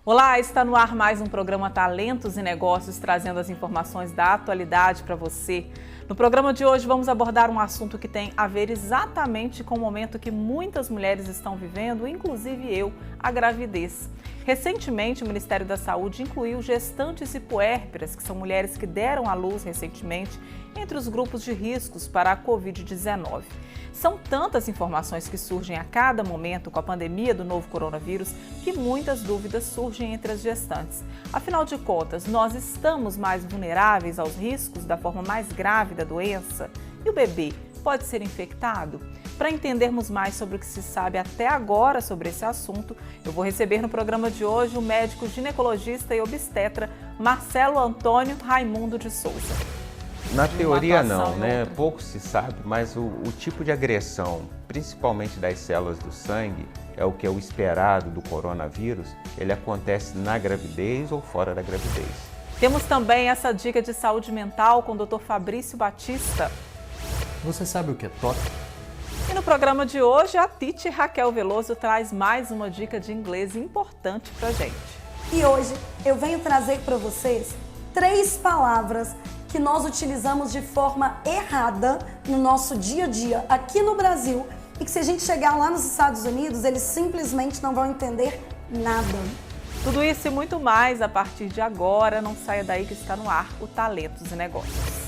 Olá, está no ar mais um programa Talentos e Negócios, trazendo as informações da atualidade para você. No programa de hoje vamos abordar um assunto que tem a ver exatamente com o momento que muitas mulheres estão vivendo, inclusive eu, a gravidez. Recentemente, o Ministério da Saúde incluiu gestantes e puérperas, que são mulheres que deram à luz recentemente, entre os grupos de riscos para a Covid-19. São tantas informações que surgem a cada momento com a pandemia do novo coronavírus que muitas dúvidas surgem entre as gestantes. Afinal de contas, nós estamos mais vulneráveis aos riscos da forma mais grave da doença? E o bebê pode ser infectado? Para entendermos mais sobre o que se sabe até agora sobre esse assunto, eu vou receber no programa de hoje o médico ginecologista e obstetra Marcelo Antônio Raimundo de Souza. Na teoria não, né? Pouco se sabe, mas o tipo de agressão, principalmente das células do sangue, é o que é o esperado do coronavírus, ele acontece na gravidez ou fora da gravidez. Temos também essa dica de saúde mental com o Dr. Fabrício Batista. Você sabe o que é toque? E no programa de hoje, a Titi Raquel Veloso traz mais uma dica de inglês importante pra gente. E hoje eu venho trazer para vocês 3 palavras que nós utilizamos de forma errada no nosso dia a dia aqui no Brasil e que se a gente chegar lá nos Estados Unidos, eles simplesmente não vão entender nada. Tudo isso e muito mais a partir de agora. Não saia daí que está no ar o Talentos e Negócios.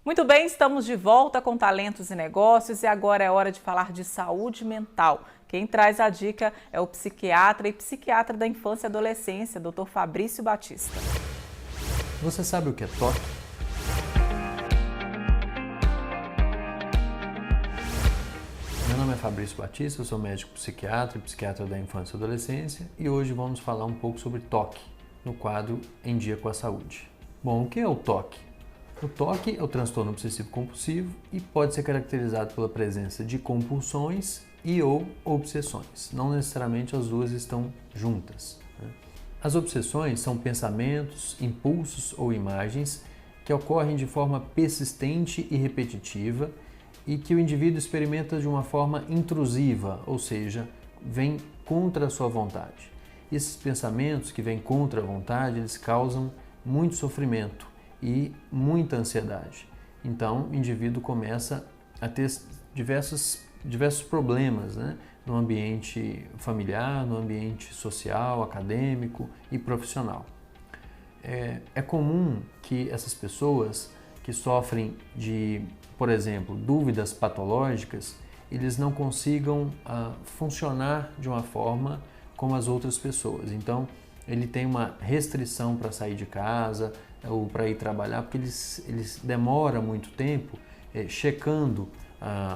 Muito bem, estamos de volta com Talentos e Negócios e agora é hora de falar de saúde mental. Quem traz a dica é o psiquiatra e psiquiatra da infância e adolescência, Dr. Fabrício Batista. Você sabe o que é toque? Meu nome é Fabrício Batista, eu sou médico psiquiatra e psiquiatra da infância e adolescência e hoje vamos falar um pouco sobre toque no quadro Em Dia com a Saúde. Bom, o que é o toque? O toque é o transtorno obsessivo-compulsivo e pode ser caracterizado pela presença de compulsões e ou obsessões. Não necessariamente as duas estão juntas, né? As obsessões são pensamentos, impulsos ou imagens que ocorrem de forma persistente e repetitiva e que o indivíduo experimenta de uma forma intrusiva, ou seja, vem contra a sua vontade. Esses pensamentos que vêm contra a vontade, eles causam muito sofrimento e muita ansiedade. Então, o indivíduo começa a ter diversos problemas, né? No ambiente familiar, no ambiente social, acadêmico e profissional. É comum que essas pessoas que sofrem de, por exemplo, dúvidas patológicas, eles não consigam funcionar de uma forma como as outras pessoas. Então, ele tem uma restrição para sair de casa ou para ir trabalhar, porque eles demoram muito tempo checando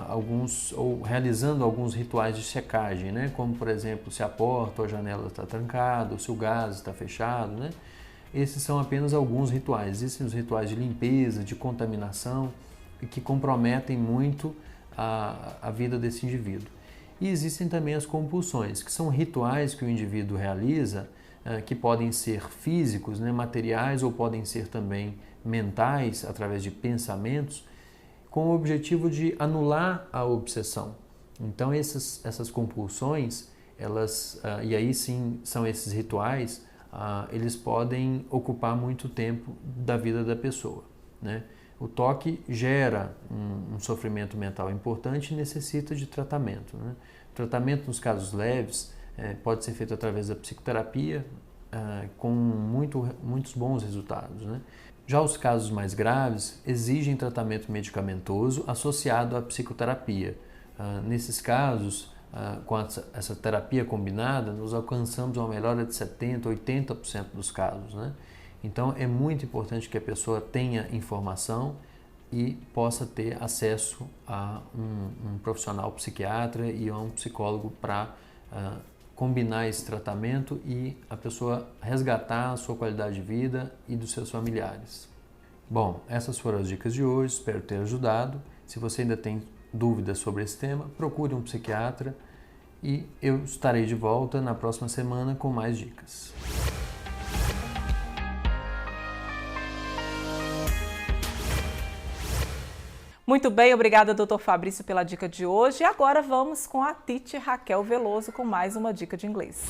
alguns ou realizando alguns rituais de checagem, né? Como, por exemplo, se a porta ou a janela está trancada, ou se o gás está fechado, né? Esses são apenas alguns rituais. Existem os rituais de limpeza, de contaminação, e que comprometem muito a vida desse indivíduo. E existem também as compulsões, que são rituais que o indivíduo realiza, que podem ser físicos, né, materiais, ou podem ser também mentais, através de pensamentos, com o objetivo de anular a obsessão. Então essas compulsões, e aí sim são esses rituais, eles podem ocupar muito tempo da vida da pessoa, né? O toque gera um sofrimento mental importante e necessita de tratamento, né? O tratamento nos casos leves pode ser feito através da psicoterapia, com muitos bons resultados, né? Já os casos mais graves exigem tratamento medicamentoso associado à psicoterapia. Nesses casos, com essa terapia combinada, nós alcançamos uma melhora de 70%, 80% dos casos, né? Então, é muito importante que a pessoa tenha informação e possa ter acesso a um profissional psiquiatra e a um psicólogo para combinar esse tratamento e a pessoa resgatar a sua qualidade de vida e dos seus familiares. Bom, essas foram as dicas de hoje, espero ter ajudado. Se você ainda tem dúvidas sobre esse tema, procure um psiquiatra e eu estarei de volta na próxima semana com mais dicas. Muito bem, obrigada, Dr. Fabrício, pela dica de hoje. E agora vamos com a Teacher Raquel Veloso com mais uma dica de inglês.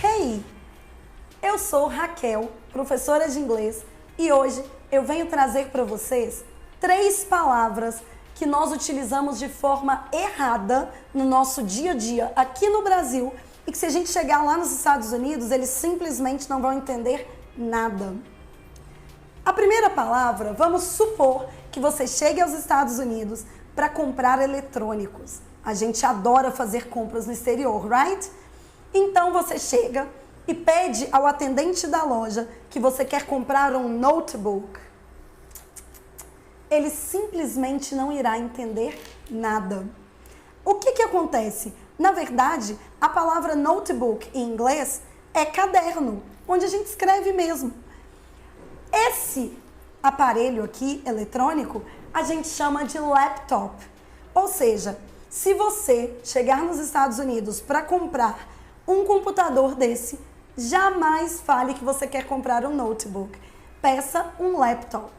Hey! Eu sou Raquel, professora de inglês, e hoje eu venho trazer para vocês 3 palavras que nós utilizamos de forma errada no nosso dia a dia aqui no Brasil e que se a gente chegar lá nos Estados Unidos, eles simplesmente não vão entender nada. A primeira palavra, vamos supor que você chegue aos Estados Unidos para comprar eletrônicos. A gente adora fazer compras no exterior, right? Então você chega e pede ao atendente da loja que você quer comprar um notebook. Ele simplesmente não irá entender nada. O que acontece? Na verdade, a palavra notebook em inglês é caderno, onde a gente escreve mesmo. Esse aparelho aqui, eletrônico, a gente chama de laptop. Ou seja, se você chegar nos Estados Unidos para comprar um computador desse, jamais fale que você quer comprar um notebook. Peça um laptop.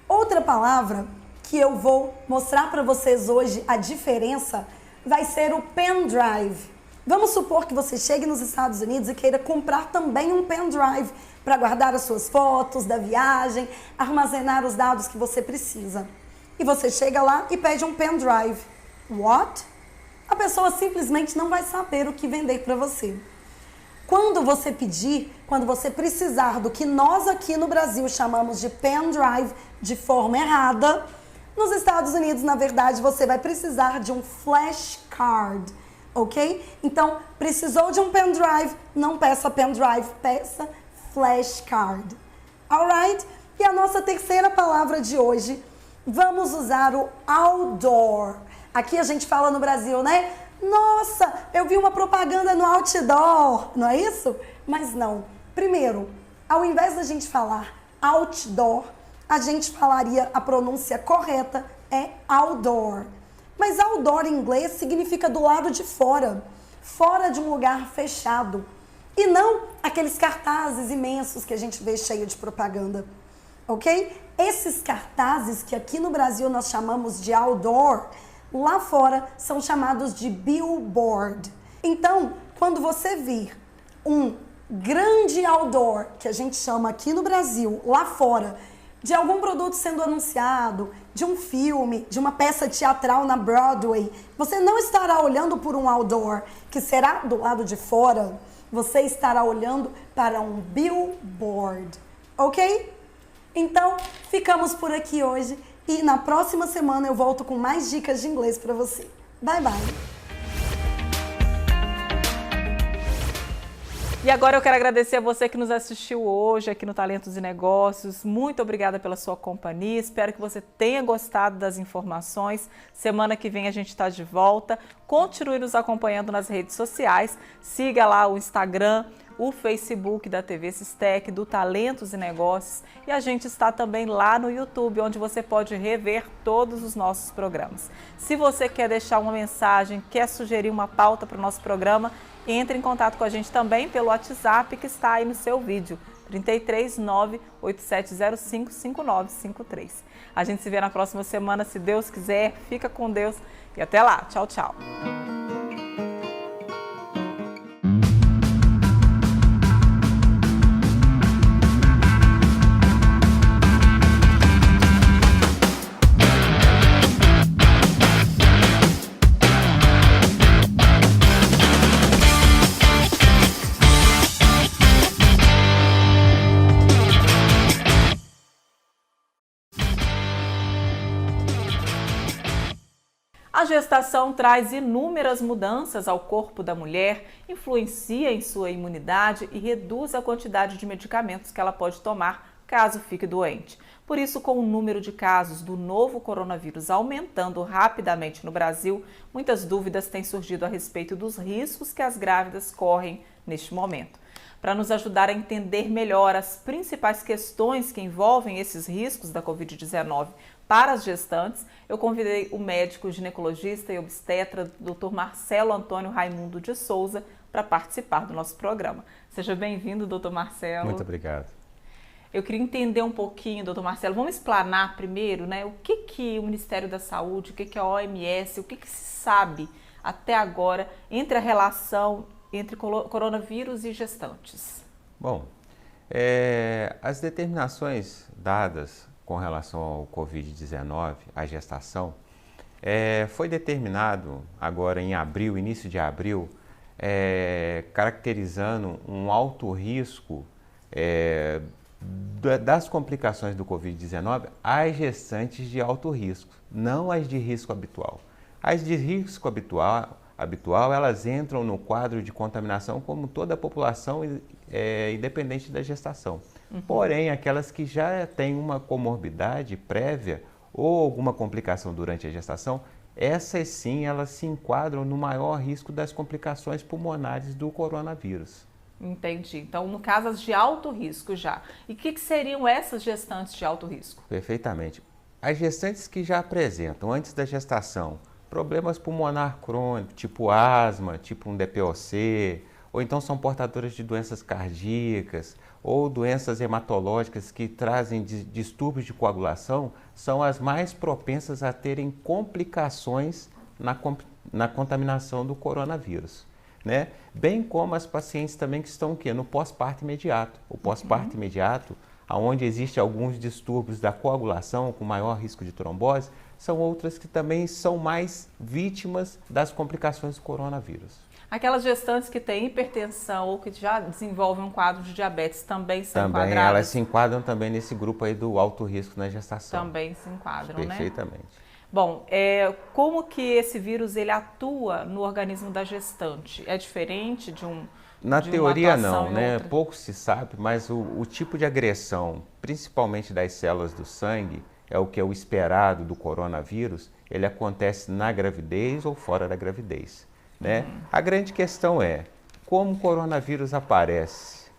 Outra palavra que eu vou mostrar para vocês hoje a diferença vai ser o pendrive. Vamos supor que você chegue nos Estados Unidos e queira comprar também um pendrive para guardar as suas fotos da viagem, armazenar os dados que você precisa. E você chega lá e pede um pendrive. What? A pessoa simplesmente não vai saber o que vender para você. Quando você pedir, quando você precisar do que nós aqui no Brasil chamamos de pendrive de forma errada, nos Estados Unidos, na verdade, você vai precisar de um flashcard, ok? Então, precisou de um pendrive, não peça pendrive, peça flashcard. Alright? E a nossa terceira palavra de hoje, vamos usar o outdoor. Aqui a gente fala no Brasil, né? Nossa, eu vi uma propaganda no outdoor, não é isso? Mas não. Primeiro, ao invés da gente falar outdoor, a gente falaria a pronúncia correta é outdoor. Mas outdoor em inglês significa do lado de fora, fora de um lugar fechado. E não aqueles cartazes imensos que a gente vê cheio de propaganda, ok? Esses cartazes que aqui no Brasil nós chamamos de outdoor, lá fora são chamados de billboard. Então, quando você vir um grande outdoor, que a gente chama aqui no Brasil, lá fora, de algum produto sendo anunciado, de um filme, de uma peça teatral na Broadway, você não estará olhando por um outdoor, que será do lado de fora. Você estará olhando para um billboard, ok? Então, ficamos por aqui hoje e na próxima semana eu volto com mais dicas de inglês para você. Bye, bye! E agora eu quero agradecer a você que nos assistiu hoje aqui no Talentos e Negócios. Muito obrigada pela sua companhia. Espero que você tenha gostado das informações. Semana que vem a gente está de volta. Continue nos acompanhando nas redes sociais. Siga lá o Instagram, o Facebook da TV Sistec, do Talentos e Negócios. E a gente está também lá no YouTube, onde você pode rever todos os nossos programas. Se você quer deixar uma mensagem, quer sugerir uma pauta para o nosso programa, entre em contato com a gente também pelo WhatsApp que está aí no seu vídeo, 339-8705-5953. A gente se vê na próxima semana, se Deus quiser. Fica com Deus e até lá. Tchau, tchau. gestação traz inúmeras mudanças ao corpo da mulher, influencia em sua imunidade e reduz a quantidade de medicamentos que ela pode tomar caso fique doente. Por isso, com o número de casos do novo coronavírus aumentando rapidamente no Brasil, muitas dúvidas têm surgido a respeito dos riscos que as grávidas correm neste momento. Para nos ajudar a entender melhor as principais questões que envolvem esses riscos da Covid-19 para as gestantes, eu convidei o médico ginecologista e obstetra Dr. Marcelo Antônio Raimundo de Souza para participar do nosso programa. Seja bem-vindo, Dr. Marcelo. Muito obrigado. Eu queria entender um pouquinho, doutor Marcelo, vamos explanar primeiro, né, o que o Ministério da Saúde, o que a OMS, o que se sabe até agora entre a relação entre coronavírus e gestantes? Bom, as determinações dadas com relação ao Covid-19, a gestação, foi determinado agora em abril, início de abril, caracterizando um alto risco das complicações do Covid-19 às gestantes de alto risco, não as de risco habitual. As de risco habitual elas entram no quadro de contaminação como toda a população, independente da gestação. Porém, aquelas que já têm uma comorbidade prévia ou alguma complicação durante a gestação, essas sim, elas se enquadram no maior risco das complicações pulmonares do coronavírus. Entendi. Então, no caso, as de alto risco já. E o que seriam essas gestantes de alto risco? Perfeitamente. As gestantes que já apresentam, antes da gestação, problemas pulmonar crônicos, tipo asma, tipo um DPOC, ou então são portadoras de doenças cardíacas ou doenças hematológicas que trazem distúrbios de coagulação, são as mais propensas a terem complicações na contaminação do coronavírus. Né? Bem como as pacientes também que estão no pós-parto imediato. O pós-parto imediato, onde existe alguns distúrbios da coagulação com maior risco de trombose, são outras que também são mais vítimas das complicações do coronavírus. Aquelas gestantes que têm hipertensão ou que já desenvolvem um quadro de diabetes também são enquadradas? Também elas se enquadram também nesse grupo aí do alto risco na gestação. Também se enquadram, Perfeitamente. Né? Bom, como que esse vírus ele atua no organismo da gestante? É diferente de um... Na teoria não, né? Pouco se sabe, mas o tipo de agressão, principalmente das células do sangue, é o que é o esperado do coronavírus, ele acontece na gravidez ou fora da gravidez, né? A grande questão é, como o coronavírus aparece?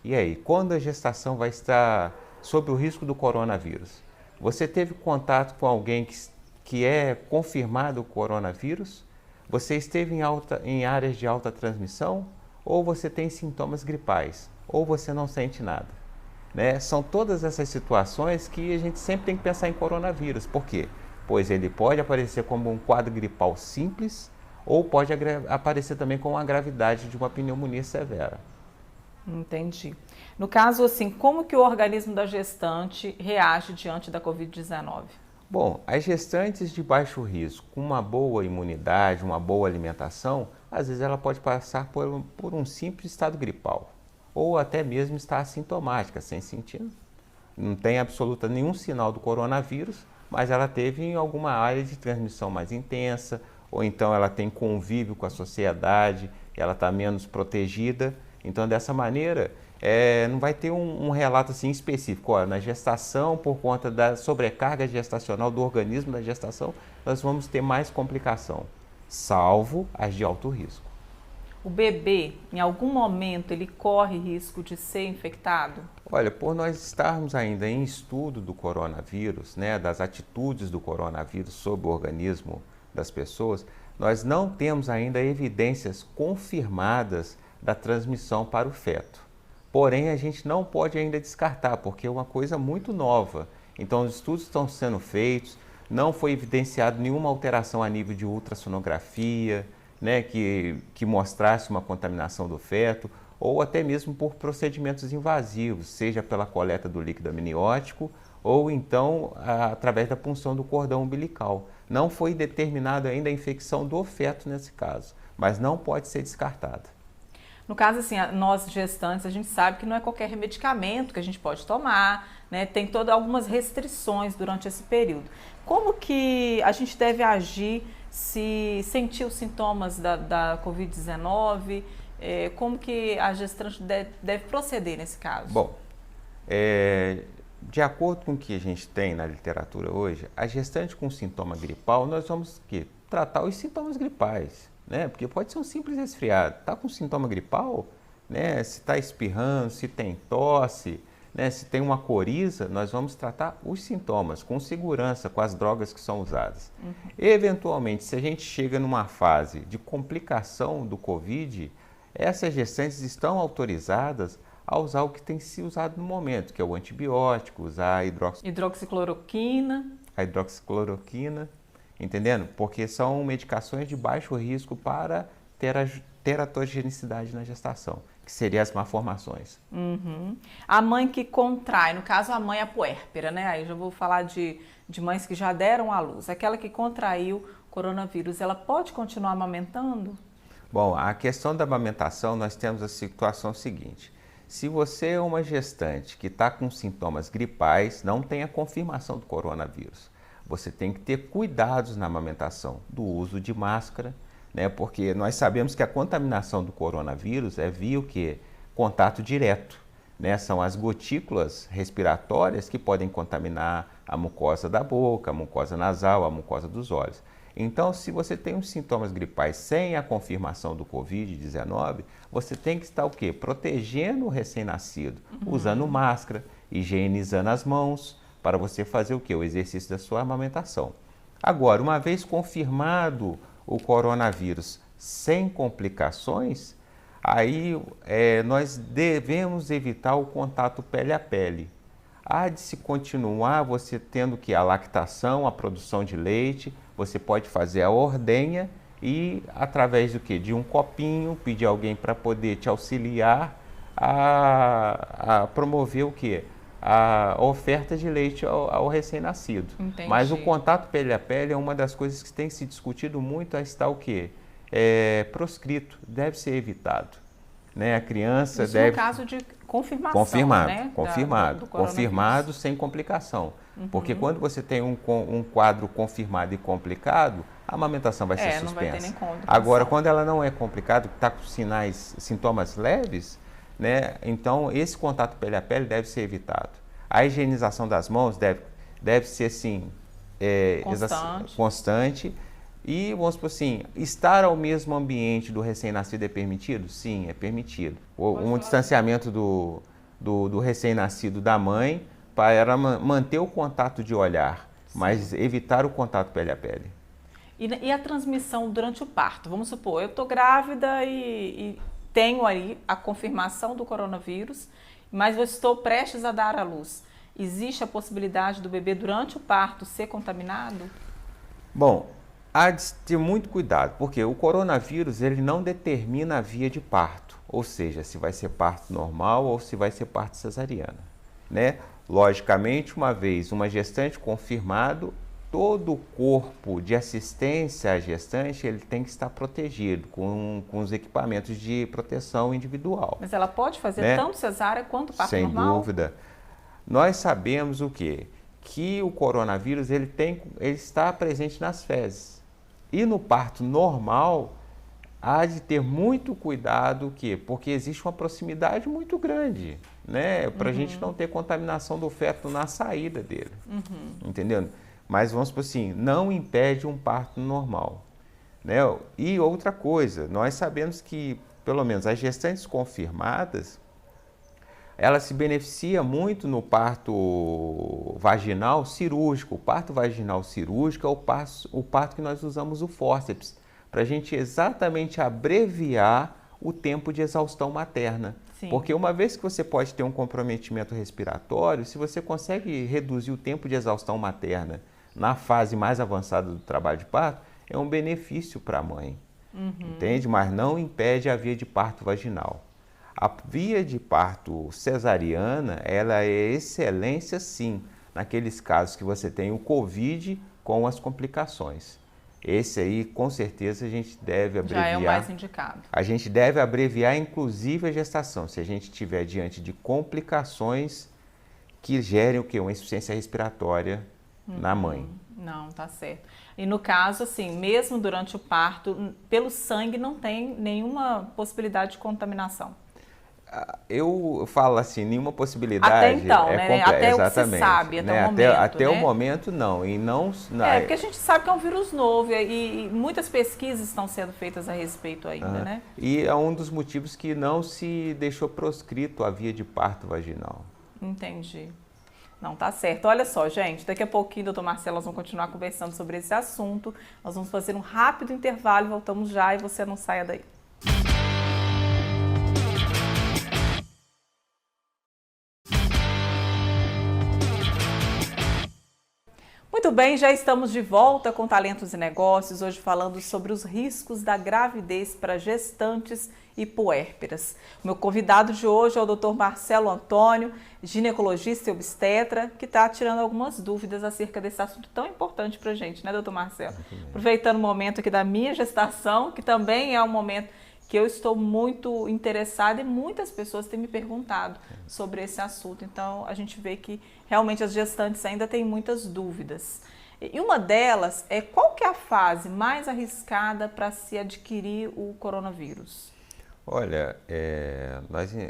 E aí, quando a gestação vai estar sob o risco do coronavírus? Você teve contato com alguém que é confirmado o coronavírus? Você esteve em áreas de alta transmissão? Ou você tem sintomas gripais? Ou você não sente nada? Né? São todas essas situações que a gente sempre tem que pensar em coronavírus. Por quê? Pois ele pode aparecer como um quadro gripal simples ou pode aparecer também com a gravidade de uma pneumonia severa. Entendi. No caso, assim, como que o organismo da gestante reage diante da Covid-19? Bom, as gestantes de baixo risco, com uma boa imunidade, uma boa alimentação, às vezes ela pode passar por um simples estado gripal, ou até mesmo estar assintomática, sem sentir, não tem absoluta nenhum sinal do coronavírus, mas ela teve em alguma área de transmissão mais intensa, ou então ela tem convívio com a sociedade, ela está menos protegida. Então, dessa maneira, não vai ter um relato assim específico. Olha, na gestação, por conta da sobrecarga gestacional do organismo da gestação, nós vamos ter mais complicação, salvo as de alto risco. O bebê, em algum momento, ele corre risco de ser infectado? Olha, por nós estarmos ainda em estudo do coronavírus, né, das atitudes do coronavírus sobre o organismo das pessoas, nós não temos ainda evidências confirmadas da transmissão para o feto. Porém, a gente não pode ainda descartar, porque é uma coisa muito nova. Então, os estudos estão sendo feitos, não foi evidenciado nenhuma alteração a nível de ultrassonografia, né, que mostrasse uma contaminação do feto, ou até mesmo por procedimentos invasivos, seja pela coleta do líquido amniótico, ou então através da punção do cordão umbilical. Não foi determinada ainda a infecção do feto nesse caso, mas não pode ser descartada. No caso, assim, nós gestantes, a gente sabe que não é qualquer medicamento que a gente pode tomar, né? Tem algumas restrições durante esse período. Como que a gente deve agir se sentiu sintomas da Covid-19, como que a gestante deve proceder nesse caso? Bom, de acordo com o que a gente tem na literatura hoje, a gestante com sintoma gripal, nós vamos tratar os sintomas gripais, né? Porque pode ser um simples resfriado. Está com sintoma gripal, né? Se está espirrando, se tem tosse, né? Se tem uma coriza, nós vamos tratar os sintomas com segurança, com as drogas que são usadas. Eventualmente, se a gente chega numa fase de complicação do Covid, essas gestantes estão autorizadas a usar o que tem se usado no momento, que é o antibiótico, usar a hidroxicloroquina. A hidroxicloroquina, entendendo? Porque são medicações de baixo risco para teratogenicidade na gestação, que seriam as malformações. A mãe que contrai, no caso a mãe puérpera, né? Aí já vou falar de mães que já deram à luz. Aquela que contraiu coronavírus, ela pode continuar amamentando? Bom, a questão da amamentação, nós temos a situação seguinte. Se você é uma gestante que está com sintomas gripais, não tem a confirmação do coronavírus, você tem que ter cuidados na amamentação, do uso de máscara, né? Porque nós sabemos que a contaminação do coronavírus é via o quê? Contato direto, né? São as gotículas respiratórias que podem contaminar a mucosa da boca, a mucosa nasal, a mucosa dos olhos. Então, se você tem os sintomas gripais sem a confirmação do Covid-19, você tem que estar o quê? Protegendo o recém-nascido, usando máscara, higienizando as mãos, para você fazer o quê? O exercício da sua amamentação. Agora, uma vez confirmado o coronavírus sem complicações, aí nós devemos evitar o contato pele a pele. Há de se continuar você tendo que a lactação, a produção de leite, você pode fazer a ordenha e através do quê? De um copinho, pedir alguém para poder te auxiliar a promover o quê? A oferta de leite ao recém-nascido. Mas o contato pele a pele é uma das coisas que tem se discutido muito, está o quê? Proscrito, deve ser evitado. Né? A criança isso deve... no caso de confirmação, né? Confirmado sem complicação. Porque quando você tem um quadro confirmado e complicado, a amamentação vai ser suspensa. Não vai ter nem complicação. Agora, quando ela não é complicada, está com sintomas leves, né? Então esse contato pele a pele deve ser evitado. A higienização das mãos deve ser assim, constante. E, vamos supor assim, estar ao mesmo ambiente do recém-nascido é permitido? Sim, é permitido. Um distanciamento do recém-nascido da mãe para manter o contato de olhar, mas evitar o contato pele a pele. E a transmissão durante o parto? Vamos supor, eu estou grávida e tenho aí a confirmação do coronavírus, mas eu estou prestes a dar à luz. Existe a possibilidade do bebê durante o parto ser contaminado? Bom, há de ter muito cuidado, porque o coronavírus ele não determina a via de parto, ou seja, se vai ser parto normal ou se vai ser parto cesariana, né? Logicamente, uma vez uma gestante confirmado, todo o corpo de assistência à gestante ele tem que estar protegido com os equipamentos de proteção individual. Mas ela pode fazer, né? Tanto cesárea quanto parto normal? Sem dúvida. Nós sabemos o quê? Que o coronavírus ele está presente nas fezes. E no parto normal, há de ter muito cuidado, porque existe uma proximidade muito grande, né? Para a gente não ter contaminação do feto na saída dele, entendendo? Mas vamos supor assim, não impede um parto normal, né? E outra coisa, nós sabemos que, pelo menos as gestantes confirmadas, ela se beneficia muito no parto vaginal cirúrgico. O parto vaginal cirúrgico é o parto que nós usamos o fórceps, para a gente exatamente abreviar o tempo de exaustão materna. Sim. Porque uma vez que você pode ter um comprometimento respiratório, se você consegue reduzir o tempo de exaustão materna na fase mais avançada do trabalho de parto, é um benefício para a mãe, entende? Mas não impede a via de parto vaginal. A via de parto cesariana, ela é excelência sim, naqueles casos que você tem o Covid com as complicações. Esse aí, com certeza, a gente deve abreviar. Já é o mais indicado. A gente deve abreviar, inclusive, a gestação, se a gente estiver diante de complicações que gerem o quê? Uma insuficiência respiratória na mãe. Não, tá certo. E no caso, assim, mesmo durante o parto, pelo sangue não tem nenhuma possibilidade de contaminação. Eu falo assim, nenhuma possibilidade. Até então, né? Até exatamente, o que se sabe, até né? o momento. Até né? o momento, não. E não. Porque a gente sabe que é um vírus novo e muitas pesquisas estão sendo feitas a respeito ainda, né? E é um dos motivos que não se deixou proscrito a via de parto vaginal. Entendi. Não, tá certo. Olha só, gente, daqui a pouquinho, doutor Marcelo, nós vamos continuar conversando sobre esse assunto. Nós vamos fazer um rápido intervalo e voltamos já e você não saia daí. Muito bem, já estamos de volta com Talentos e Negócios, hoje falando sobre os riscos da gravidez para gestantes e puérperas. O meu convidado de hoje é o Dr. Marcelo Antônio, ginecologista e obstetra, que está tirando algumas dúvidas acerca desse assunto tão importante para a gente, né, doutor Marcelo? Aproveitando o momento aqui da minha gestação, que também é um momento que eu estou muito interessada e muitas pessoas têm me perguntado sobre esse assunto. Então, a gente vê que realmente as gestantes ainda têm muitas dúvidas. E uma delas é qual que é a fase mais arriscada para se adquirir o coronavírus? Olha,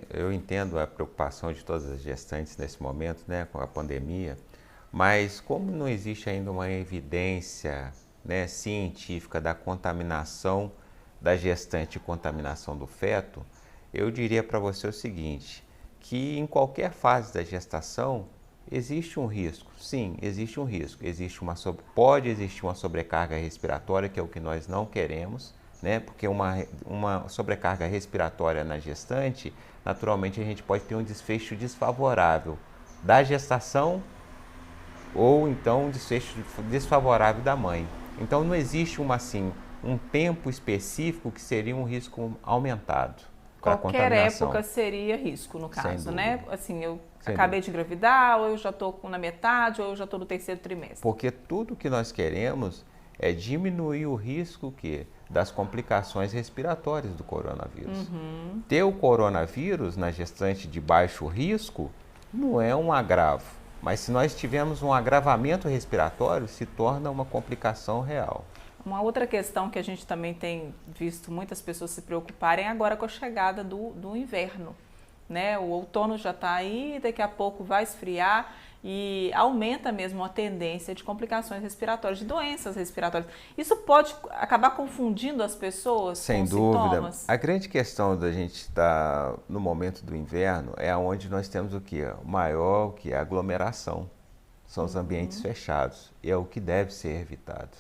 eu entendo a preocupação de todas as gestantes nesse momento, né, com a pandemia, mas como não existe ainda uma evidência, né, científica da contaminação da gestante e contaminação do feto, eu diria para você o seguinte, que em qualquer fase da gestação existe um risco. Sim, existe um risco. Pode existir uma sobrecarga respiratória, que é o que nós não queremos, né? Porque uma sobrecarga respiratória na gestante, naturalmente a gente pode ter um desfecho desfavorável da gestação ou então um desfecho desfavorável da mãe. Então não existe um tempo específico que seria um risco aumentado para contaminação. Qualquer época seria risco, no caso, né? Assim, eu Sem acabei de engravidar, ou eu já estou na metade, ou eu já estou no terceiro trimestre. Porque tudo que nós queremos é diminuir o risco das complicações respiratórias do coronavírus. Ter o coronavírus na gestante de baixo risco não é um agravo, mas se nós tivermos um agravamento respiratório, se torna uma complicação real. Uma outra questão que a gente também tem visto muitas pessoas se preocuparem é agora com a chegada do inverno, né? O outono já está aí, daqui a pouco vai esfriar e aumenta mesmo a tendência de complicações respiratórias, de doenças respiratórias. Isso pode acabar confundindo as pessoas Sem com dúvida. sintomas? A grande questão da gente estar no momento do inverno é onde nós temos o que? O maior, que é a aglomeração. São os ambientes fechados e é o que deve ser evitado.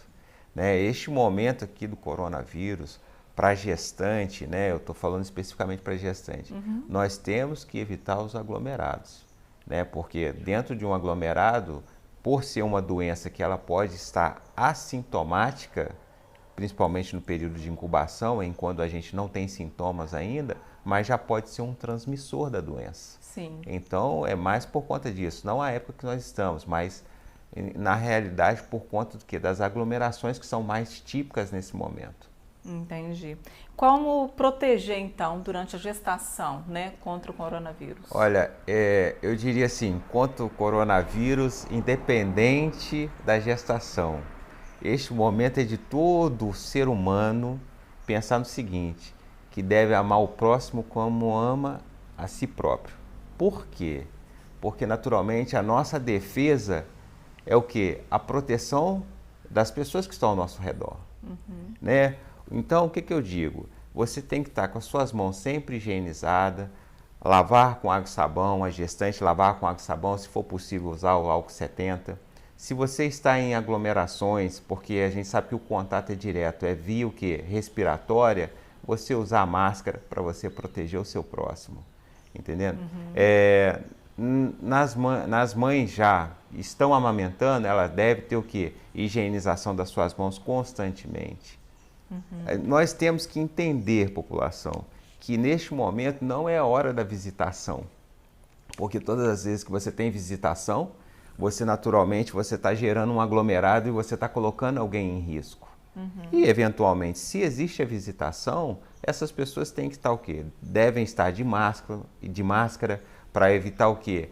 Né? Este momento aqui do coronavírus, para gestante, né? Eu estou falando especificamente para gestante, nós temos que evitar os aglomerados, né? Porque dentro de um aglomerado, por ser uma doença que ela pode estar assintomática, principalmente no período de incubação, quando a gente não tem sintomas ainda, mas já pode ser um transmissor da doença. Sim. Então, é mais por conta disso, não a época que nós estamos, mas na realidade por conta do quê? Das aglomerações que são mais típicas nesse momento. Entendi. Como proteger, então, durante a gestação, né, contra o coronavírus? Olha, eu diria assim, contra o coronavírus, independente da gestação. Este momento é de todo ser humano pensar no seguinte, que deve amar o próximo como ama a si próprio. Por quê? Porque, naturalmente, a nossa defesa é o quê? A proteção das pessoas que estão ao nosso redor, né? Então, o que eu digo? Você tem que estar com as suas mãos sempre higienizadas, lavar com água e sabão, a gestante lavar com água e sabão, se for possível usar o álcool 70. Se você está em aglomerações, porque a gente sabe que o contato é direto, é via o quê? Respiratória, você usar a máscara para você proteger o seu próximo, entendendo? Nas mães já estão amamentando, ela deve ter o quê? Higienização das suas mãos constantemente. Nós temos que entender, população, que neste momento não é a hora da visitação. Porque todas as vezes que você tem visitação, você naturalmente está gerando um aglomerado e você está colocando alguém em risco. E eventualmente, se existe a visitação, essas pessoas têm que estar o quê? Devem estar de máscara para evitar o quê?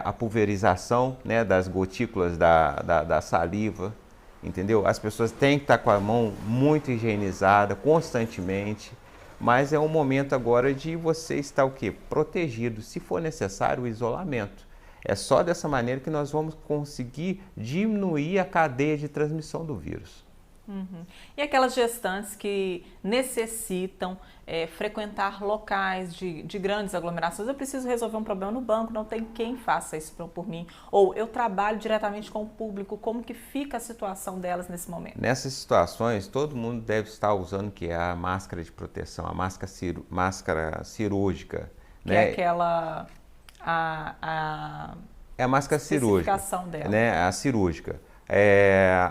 A pulverização, né, das gotículas da saliva. entendeu? As pessoas têm que estar com a mão muito higienizada constantemente, mas é um momento agora de você estar o quê? Protegido, se for necessário o isolamento. É só dessa maneira que nós vamos conseguir diminuir a cadeia de transmissão do vírus. Uhum. E aquelas gestantes que necessitam frequentar locais de grandes aglomerações, eu preciso resolver um problema no banco, não tem quem faça isso por mim, ou eu trabalho diretamente com o público, como que fica a situação delas nesse momento? Nessas situações, todo mundo deve estar usando o que é a máscara de proteção, a máscara cirúrgica. Que né? é aquela... É a máscara cirúrgica, dela. Né? A cirúrgica.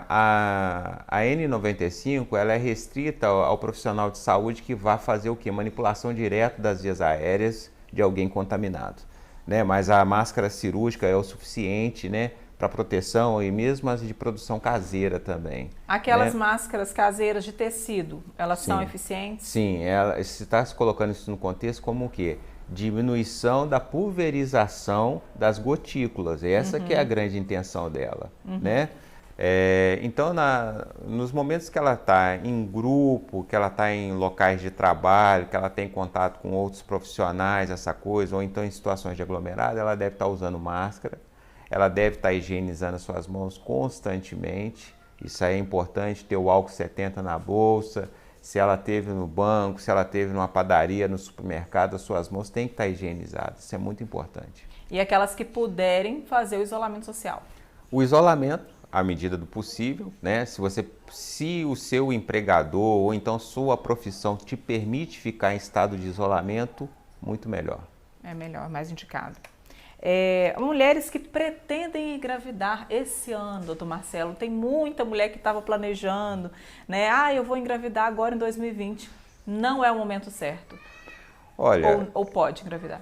A N95 ela é restrita ao profissional de saúde que vai fazer o quê? Manipulação direto das vias aéreas de alguém contaminado. Né? Mas a máscara cirúrgica é o suficiente, né, para proteção e mesmo as de produção caseira também. Aquelas né? máscaras caseiras de tecido, elas Sim. são eficientes? Sim, você está se colocando isso no contexto como o quê? Diminuição da pulverização das gotículas. Essa que é a grande intenção dela, né? Então, nos momentos que ela está em grupo, que ela está em locais de trabalho, que ela tem contato com outros profissionais, essa coisa, ou então em situações de aglomerado, ela deve estar usando máscara, ela deve estar higienizando as suas mãos constantemente. Isso aí é importante, ter o álcool 70 na bolsa. Se ela teve no banco, se ela teve numa padaria, no supermercado, as suas mãos têm que estar higienizadas. Isso é muito importante. E aquelas que puderem fazer o isolamento social? O isolamento, à medida do possível, né? Se o seu empregador ou então sua profissão te permite ficar em estado de isolamento, muito melhor. É melhor, mais indicado. Mulheres que pretendem engravidar esse ano, doutor Marcelo, tem muita mulher que estava planejando, né? Eu vou engravidar agora em 2020. Não é o momento certo. Olha, ou pode engravidar?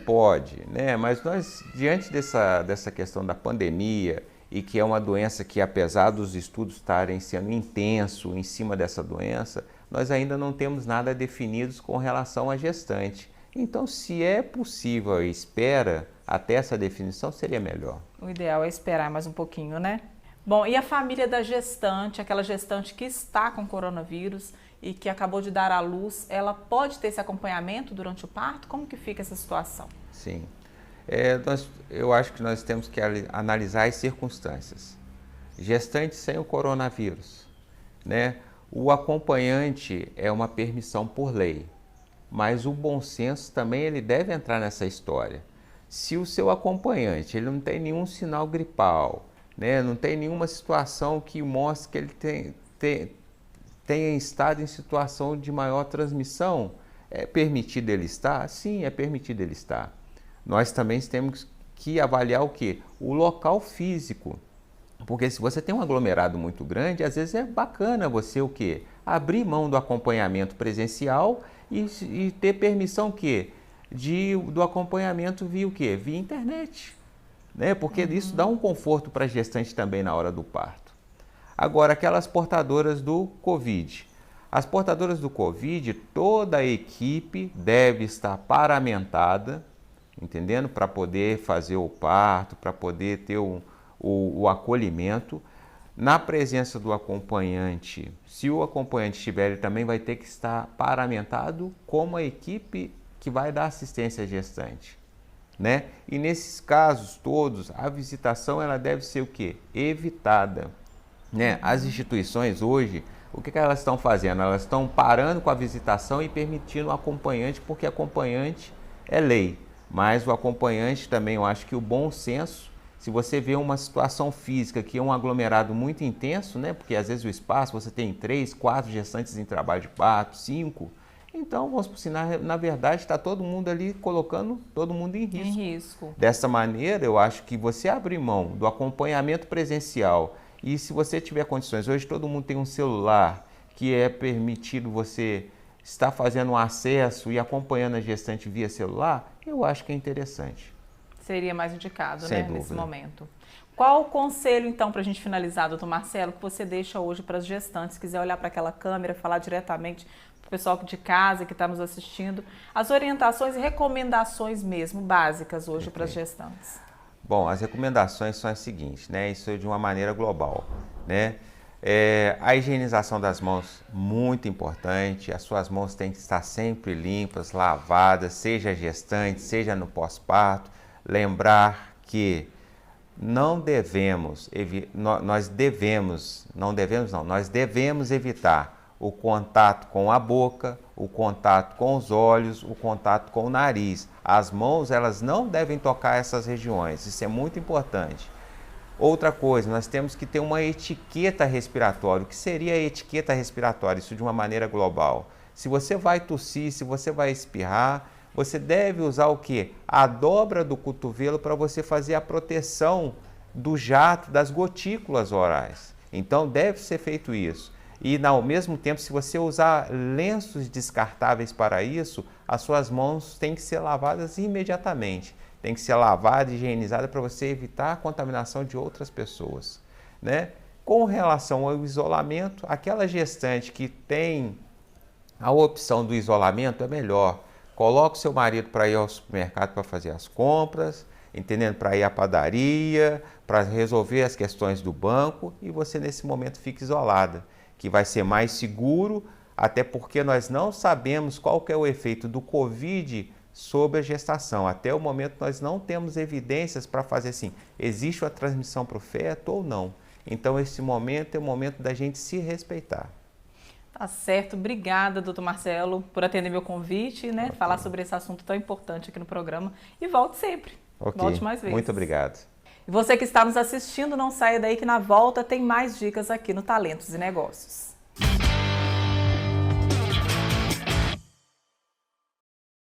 Pode, né? Mas nós, diante dessa questão da pandemia, e que é uma doença que, apesar dos estudos estarem sendo intensos em cima dessa doença, nós ainda não temos nada definido com relação à gestante. Então, se é possível a espera até essa definição, seria melhor. O ideal é esperar mais um pouquinho, né? Bom, e a família da gestante, aquela gestante que está com coronavírus e que acabou de dar à luz, ela pode ter esse acompanhamento durante o parto? Como que fica essa situação? Sim. Eu acho que nós temos que analisar as circunstâncias. Gestante sem o coronavírus, né? O acompanhante é uma permissão por lei. Mas o bom senso também ele deve entrar nessa história. Se o seu acompanhante ele não tem nenhum sinal gripal, né, não tem nenhuma situação que mostre que ele tenha estado em situação de maior transmissão, é permitido ele estar? Sim, é permitido ele estar. Nós também temos que avaliar o quê? O local físico. Porque se você tem um aglomerado muito grande, às vezes é bacana você o quê? Abrir mão do acompanhamento presencial e ter permissão que do acompanhamento via o quê? Via internet, né? Porque isso dá um conforto para a gestante também na hora do parto. Agora, aquelas portadoras do Covid. As portadoras do Covid, toda a equipe deve estar paramentada, entendendo? Para poder fazer o parto, para poder ter o acolhimento. Na presença do acompanhante, se o acompanhante estiver, ele também vai ter que estar paramentado como a equipe que vai dar assistência à gestante, né? E nesses casos todos, a visitação ela deve ser o quê? Evitada, né? As instituições hoje, o que elas estão fazendo? Elas estão parando com a visitação e permitindo o acompanhante, porque acompanhante é lei, mas o acompanhante também, eu acho que o bom senso. Se você vê uma situação física que é um aglomerado muito intenso, né? Porque às vezes o espaço você tem 3, 4 gestantes em trabalho de parto, 5. Então, vamos por sinal, na verdade, está todo mundo ali colocando todo mundo em risco. Dessa maneira, eu acho que você abrir mão do acompanhamento presencial e se você tiver condições, hoje todo mundo tem um celular que é permitido você estar fazendo um acesso e acompanhando a gestante via celular, eu acho que é interessante. Seria mais indicado, Sem né, dúvida. nesse momento. Qual o conselho, então, para a gente finalizar, doutor Marcelo, que você deixa hoje para as gestantes? Se quiser olhar para aquela câmera, falar diretamente para o pessoal de casa que está nos assistindo, as orientações e recomendações mesmo, básicas hoje para as gestantes. Bom, as recomendações são as seguintes, né? Isso é de uma maneira global. né? A higienização das mãos, muito importante. As suas mãos têm que estar sempre limpas, lavadas, seja gestante, seja no pós-parto. Lembrar que nós devemos evitar o contato com a boca, o contato com os olhos, o contato com o nariz. As mãos, elas não devem tocar essas regiões, isso é muito importante. Outra coisa, nós temos que ter uma etiqueta respiratória. O que seria a etiqueta respiratória? Isso de uma maneira global. Se você vai tossir, se você vai espirrar, você deve usar o quê? A dobra do cotovelo para você fazer a proteção do jato, das gotículas orais. Então, deve ser feito isso. E, ao mesmo tempo, se você usar lenços descartáveis para isso, as suas mãos têm que ser lavadas imediatamente. Tem que ser lavada e higienizada para você evitar a contaminação de outras pessoas, né? Com relação ao isolamento, aquela gestante que tem a opção do isolamento é melhor. Coloque o seu marido para ir ao supermercado para fazer as compras, entendendo? Para ir à padaria, para resolver as questões do banco e você nesse momento fica isolada, que vai ser mais seguro, até porque nós não sabemos qual que é o efeito do Covid sobre a gestação. Até o momento nós não temos evidências para fazer assim, existe uma transmissão para o feto ou não. Então esse momento é o momento da gente se respeitar. Tá certo, obrigada, doutor Marcelo, por atender meu convite, né? Okay. Falar sobre esse assunto tão importante aqui no programa. E volte sempre. Ok, volte mais vezes. Muito obrigado. E você que está nos assistindo, não saia daí que na volta tem mais dicas aqui no Talentos e Negócios.